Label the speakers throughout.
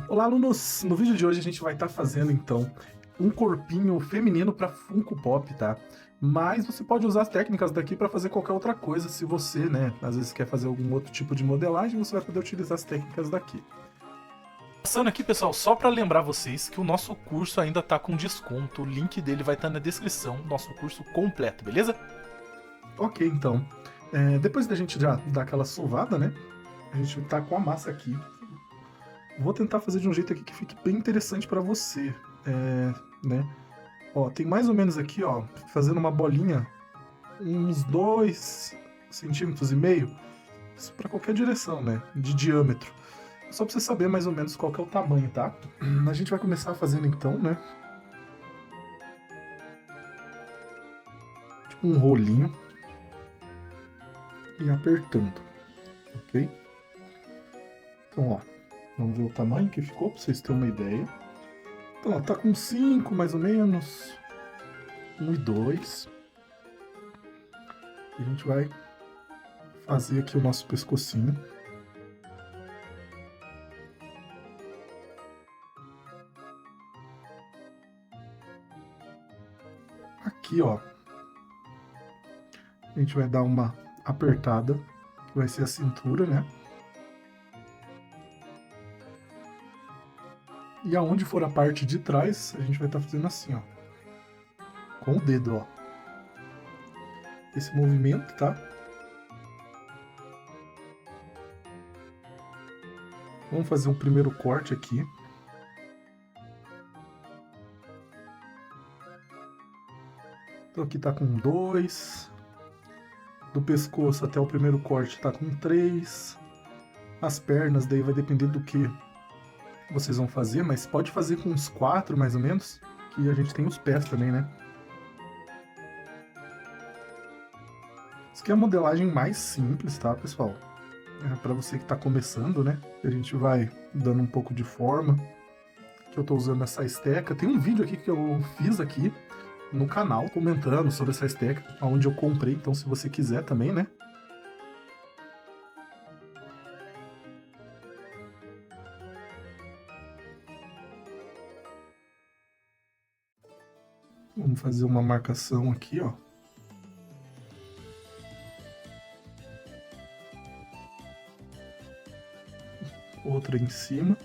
Speaker 1: Olá, alunos! No vídeo de hoje a gente vai estar fazendo, então, um corpinho feminino para Funko Pop, tá? Mas você pode usar as técnicas daqui para fazer qualquer outra coisa, se você, né, às vezes quer fazer algum outro tipo de modelagem, você vai poder utilizar as técnicas daqui.
Speaker 2: Passando aqui, pessoal, só para lembrar vocês que o nosso curso ainda tá com desconto, o link dele vai estar na descrição, nosso curso completo, beleza?
Speaker 1: Ok, então, depois da gente já dar aquela sovada, né, a gente tá com a massa aqui. Vou tentar fazer de um jeito aqui que fique bem interessante para você, né? Ó, tem mais ou menos aqui, ó, fazendo uma bolinha, uns 2,5 cm, isso para qualquer direção, né, de diâmetro. Só para você saber mais ou menos qual que é o tamanho, tá? A gente vai começar fazendo então, né, tipo um rolinho e apertando, ok? Então, ó, vamos ver o tamanho que ficou para vocês terem uma ideia. Então, ó, tá com 5 mais ou menos, 1 e 2. E a gente vai fazer aqui o nosso pescocinho. Aqui, ó, a gente vai dar uma apertada, que vai ser a cintura, né? E aonde for a parte de trás, a gente vai estar fazendo assim, ó, com o dedo, ó. Esse movimento, tá? Vamos fazer um primeiro corte aqui. Então aqui tá com 2. Do pescoço até o primeiro corte tá com 3. As pernas daí vai depender do que vocês vão fazer, mas pode fazer com uns 4 mais ou menos, que a gente tem os pés também, né? Isso aqui é a modelagem mais simples, tá, pessoal? É para você que tá começando, né? A gente vai dando um pouco de forma. Que eu tô usando essa esteca. Tem um vídeo aqui que eu fiz aqui no canal comentando sobre essa esteca, onde eu comprei, então se você quiser também, né? Vamos fazer uma marcação aqui, ó. Outra em cima.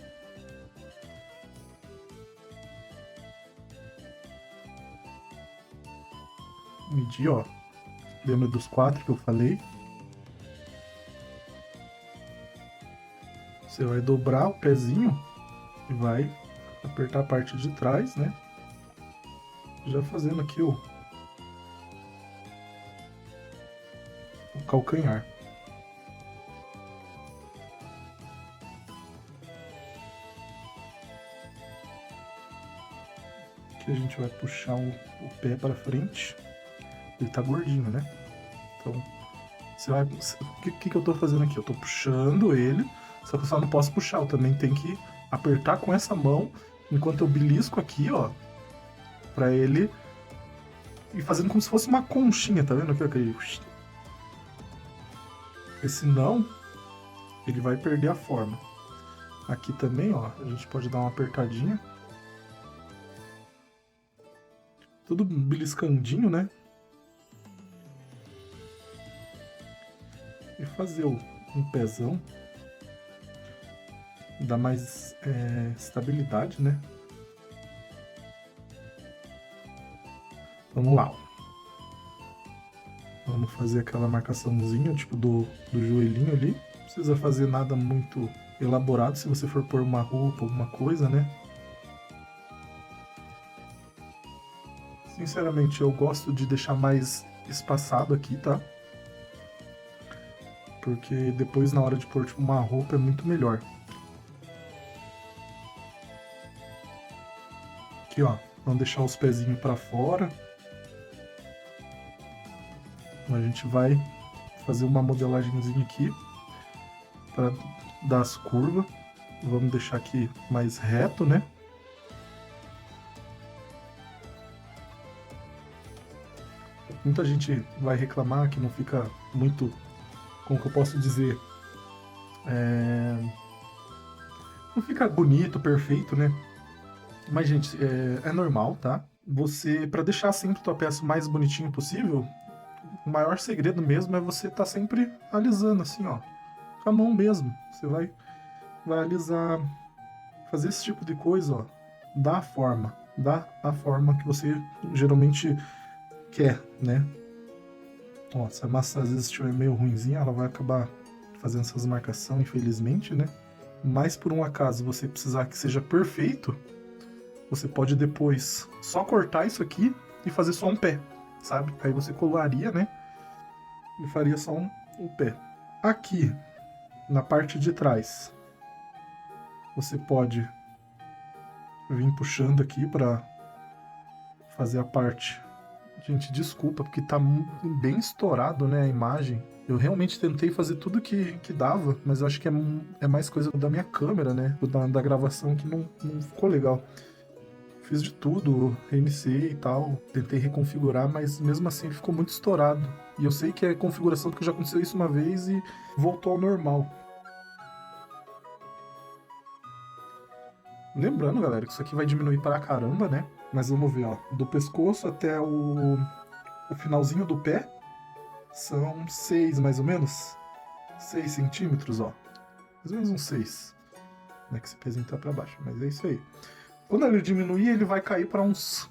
Speaker 1: Medir, ó. Lembra dos 4 que eu falei? Você vai dobrar o pezinho e vai apertar a parte de trás, né? Já fazendo aqui o calcanhar. Aqui a gente vai puxar o pé para frente. Ele tá gordinho, né? Então, você vai... O que eu tô fazendo aqui? Eu tô puxando ele, só que eu só não posso puxar, eu também tenho que apertar com essa mão, enquanto eu belisco aqui, ó, pra ele ir fazendo como se fosse uma conchinha, tá vendo aqui? Porque senão, ele vai perder a forma. Aqui também, ó, a gente pode dar uma apertadinha. Tudo beliscandinho, né? E fazer um pezão. Dá mais estabilidade, né? Vamos lá. Vamos fazer aquela marcaçãozinha, tipo do joelhinho ali. Não precisa fazer nada muito elaborado se você for pôr uma roupa, alguma coisa, né? Sinceramente, eu gosto de deixar mais espaçado aqui, tá? Porque depois, na hora de pôr tipo, uma roupa, é muito melhor. Aqui, ó. Vamos deixar os pezinhos pra fora. A gente vai fazer uma modelagemzinha aqui para dar as curvas. Vamos deixar aqui mais reto, né? Muita gente vai reclamar que não fica muito, como que eu posso dizer, Não fica bonito, perfeito, né? Mas, gente, é normal, tá? Você, pra deixar sempre tua peça o mais bonitinho possível, o maior segredo mesmo é você tá sempre alisando, assim, ó. Com a mão mesmo. Você vai alisar, fazer esse tipo de coisa, ó. Dá a forma. Dá a forma que você geralmente quer, né? Ó, se a massa às vezes estiver meio ruinzinha, ela vai acabar fazendo essas marcações, infelizmente, né? Mas por um acaso você precisar que seja perfeito, você pode depois só cortar isso aqui e fazer só um pé, sabe? Aí você colaria, né? E faria só um pé. Aqui, na parte de trás, você pode vir puxando aqui para fazer a parte. Gente, desculpa, porque tá bem estourado, né, a imagem. Eu realmente tentei fazer tudo que dava, mas eu acho que é mais coisa da minha câmera, né? Da gravação que não ficou legal. Fiz de tudo, reiniciei e tal, tentei reconfigurar, mas mesmo assim ficou muito estourado. E eu sei que é configuração porque já aconteceu isso uma vez e voltou ao normal. Lembrando, galera, que isso aqui vai diminuir pra caramba, né? Mas vamos ver, ó. Do pescoço até o finalzinho do pé são 6, mais ou menos. 6 centímetros, ó. Mais ou menos uns 6. Não é que esse pezinho tá pra baixo, mas é isso aí. Quando ele diminuir, ele vai cair para uns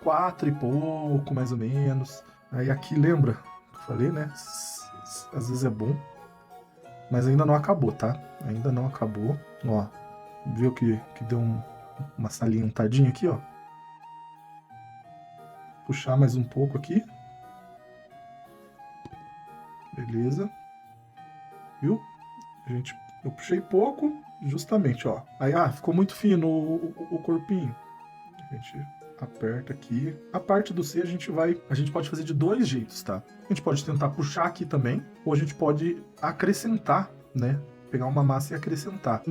Speaker 1: 4 e pouco, mais ou menos. Aí aqui, lembra? Eu falei, né? Às vezes é bom. Mas ainda não acabou, tá? Ainda não acabou. Ó, viu que deu uma salientadinha aqui, ó. Puxar mais um pouco aqui. Beleza. Viu? Eu puxei pouco, justamente, ó. Aí, ficou muito fino o corpinho. A gente aperta aqui. A parte do C a gente pode fazer de 2 jeitos, tá? A gente pode tentar puxar aqui também, ou a gente pode acrescentar, né? Pegar uma massa e acrescentar.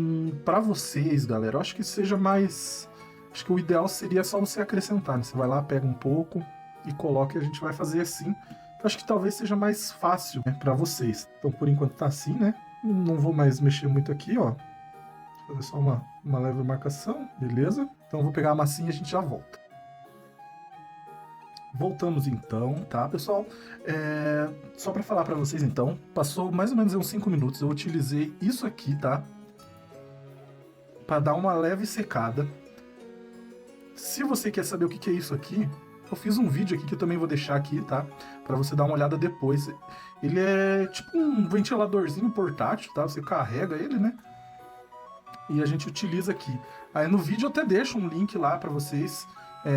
Speaker 1: Para vocês, galera, eu acho que seja mais... Acho que o ideal seria só você acrescentar, né? Você vai lá, pega um pouco e coloca e a gente vai fazer assim. Eu acho que talvez seja mais fácil, né, para vocês. Então, por enquanto tá assim, né? Não vou mais mexer muito aqui, ó. Vou fazer só uma leve marcação, beleza? Então eu vou pegar a massinha e a gente já volta. Voltamos então, tá, pessoal? Só para falar para vocês então, passou mais ou menos uns 5 minutos, eu utilizei isso aqui, tá? Para dar uma leve secada. Se você quer saber o que é isso aqui, eu fiz um vídeo aqui que eu também vou deixar aqui, tá? Para você dar uma olhada depois. Ele é tipo um ventiladorzinho portátil, tá? Você carrega ele, né? E a gente utiliza aqui. Aí no vídeo eu até deixo um link lá para vocês,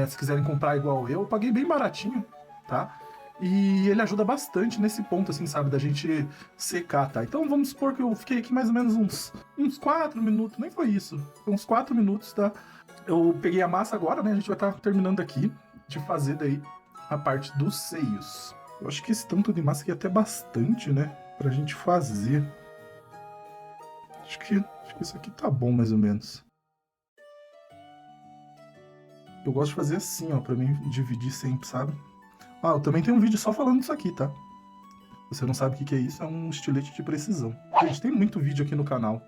Speaker 1: se quiserem comprar igual eu paguei bem baratinho, tá? E ele ajuda bastante nesse ponto, assim, sabe, da gente secar, tá? Então vamos supor que eu fiquei aqui mais ou menos uns 4 minutos, nem foi isso, foi uns 4 minutos, tá? Eu peguei a massa agora, né, a gente vai estar terminando aqui de fazer daí a parte dos seios. Eu acho que esse tanto de massa aqui é até bastante, né, pra gente fazer. Acho que isso aqui tá bom, mais ou menos. Eu gosto de fazer assim, ó, pra mim dividir sempre, sabe? Eu também tenho um vídeo só falando disso aqui, tá? Você não sabe o que é isso, é um estilete de precisão. Gente, tem muito vídeo aqui no canal.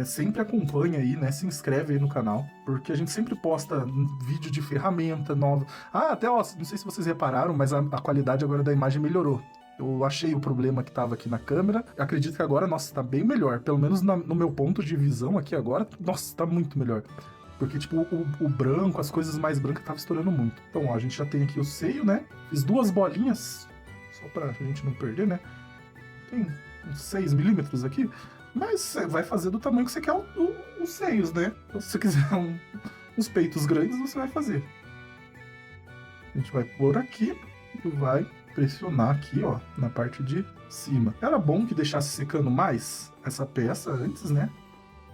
Speaker 1: Sempre acompanha aí, né? Se inscreve aí no canal, porque a gente sempre posta vídeo de ferramenta nova. Até, ó, não sei se vocês repararam, mas a qualidade agora da imagem melhorou. Eu achei o problema que tava aqui na câmera. Acredito que agora, nossa, tá bem melhor. Pelo menos no meu ponto de visão aqui agora, nossa, tá muito melhor. Porque, tipo, o branco, as coisas mais brancas tava estourando muito. Então, ó, a gente já tem aqui o seio, né? Fiz 2 bolinhas, só pra gente não perder, né? Tem uns 6 milímetros aqui. Mas você vai fazer do tamanho que você quer os seios, né? Então, se você quiser uns peitos grandes, você vai fazer. A gente vai pôr aqui e vai pressionar aqui, ó, na parte de cima. Era bom que deixasse secando mais essa peça antes, né?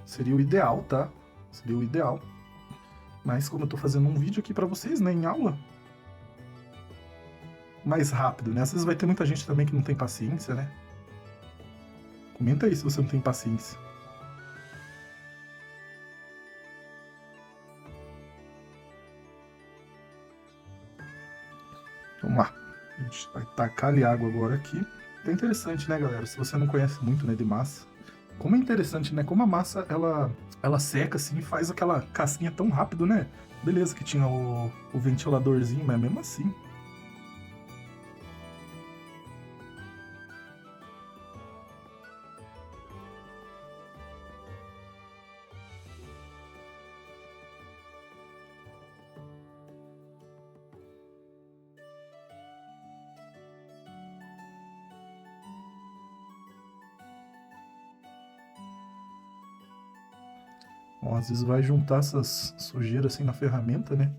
Speaker 1: Seria o ideal, tá? Seria o ideal. Mas como eu tô fazendo um vídeo aqui pra vocês, né, em aula, mais rápido, né? Às vezes vai ter muita gente também que não tem paciência, né? Comenta aí se você não tem paciência. Vamos lá. A gente vai tacar ali água agora aqui. É interessante, né, galera? Se você não conhece muito, né, de massa. Como é interessante, né? Como a massa, ela ela seca assim e faz aquela casquinha tão rápido, né? Beleza que tinha o ventiladorzinho, mas mesmo assim. Bom, às vezes vai juntar essas sujeiras assim na ferramenta, né?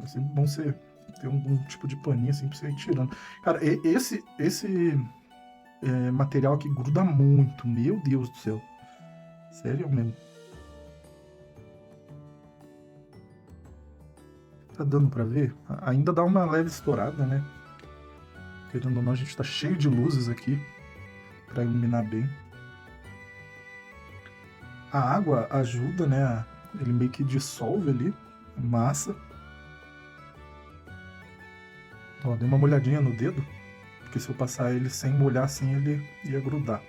Speaker 1: É sempre bom você ter algum tipo de paninho assim pra você ir tirando. Cara, esse material aqui gruda muito, meu Deus do céu. Sério mesmo. Tá dando pra ver? Ainda dá uma leve estourada, né? Querendo ou não, a gente tá cheio de luzes aqui pra iluminar bem. A água ajuda, né? Ele meio que dissolve ali a massa. Ó, dei uma molhadinha no dedo, porque se eu passar ele sem molhar assim, ele ia grudar.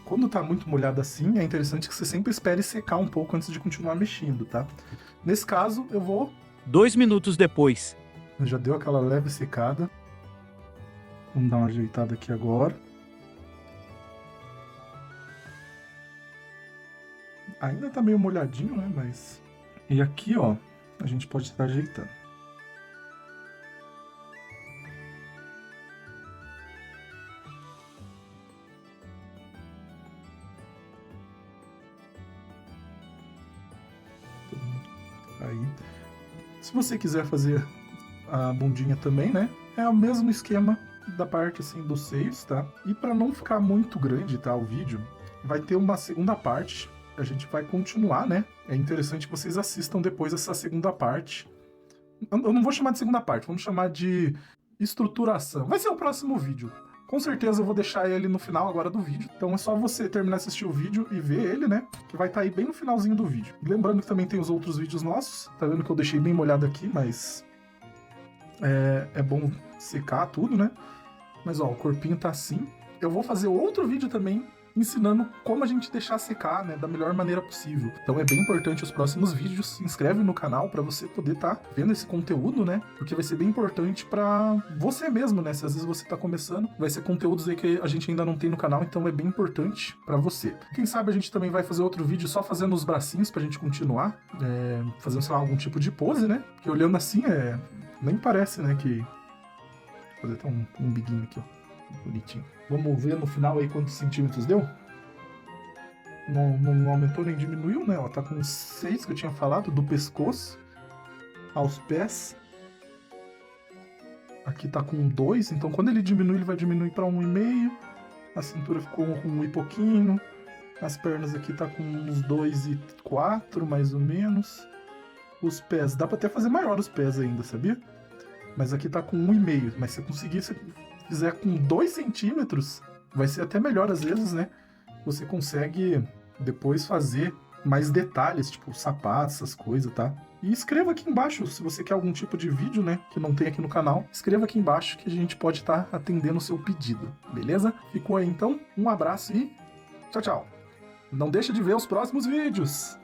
Speaker 1: Quando tá muito molhado assim, é interessante que você sempre espere secar um pouco antes de continuar mexendo, tá? Nesse caso, eu vou...
Speaker 3: 2 minutos depois.
Speaker 1: Já deu aquela leve secada. Vamos dar uma ajeitada aqui agora. Ainda tá meio molhadinho, né? Mas... E aqui, ó, a gente pode estar ajeitando. Aí, se você quiser fazer a bundinha também, né? É o mesmo esquema da parte assim dos seios, tá? E para não ficar muito grande, tá, o vídeo, vai ter uma segunda parte. A gente vai continuar, né? É interessante que vocês assistam depois essa segunda parte. Eu não vou chamar de segunda parte, vamos chamar de estruturação. Vai ser o próximo vídeo. Com certeza eu vou deixar ele no final agora do vídeo. Então é só você terminar de assistir o vídeo e ver ele, né? Que vai estar aí bem no finalzinho do vídeo. Lembrando que também tem os outros vídeos nossos. Tá vendo que eu deixei bem molhado aqui, mas... É bom secar tudo, né? Mas ó, o corpinho tá assim. Eu vou fazer outro vídeo também ensinando como a gente deixar secar, né, da melhor maneira possível. Então é bem importante os próximos vídeos. Se inscreve no canal para você poder estar vendo esse conteúdo, né? Porque vai ser bem importante para você mesmo, né? Se às vezes você tá começando, vai ser conteúdos aí que a gente ainda não tem no canal, então é bem importante para você. Quem sabe a gente também vai fazer outro vídeo só fazendo os bracinhos pra gente continuar, fazendo, sei lá, algum tipo de pose, né? Porque olhando assim, nem parece, né, que... Vou fazer até um biguinho aqui, ó. Bonitinho. Vamos ver no final aí quantos centímetros deu? Não aumentou nem diminuiu, né? Ó, tá com 6 que eu tinha falado, do pescoço aos pés. Aqui tá com 2, então quando ele diminui, ele vai diminuir para 1,5. A cintura ficou com 1 e pouquinho. As pernas aqui tá com uns 2,4, mais ou menos. Os pés, dá pra até fazer maior os pés ainda, sabia? Mas aqui tá com 1,5. Mas se conseguir, se fizer com 2 centímetros, vai ser até melhor às vezes, né? Você consegue depois fazer mais detalhes, tipo sapatos, essas coisas, tá? E escreva aqui embaixo, se você quer algum tipo de vídeo, né, que não tem aqui no canal, escreva aqui embaixo que a gente pode estar atendendo o seu pedido, beleza? Ficou aí então, um abraço e tchau, tchau! Não deixa de ver os próximos vídeos!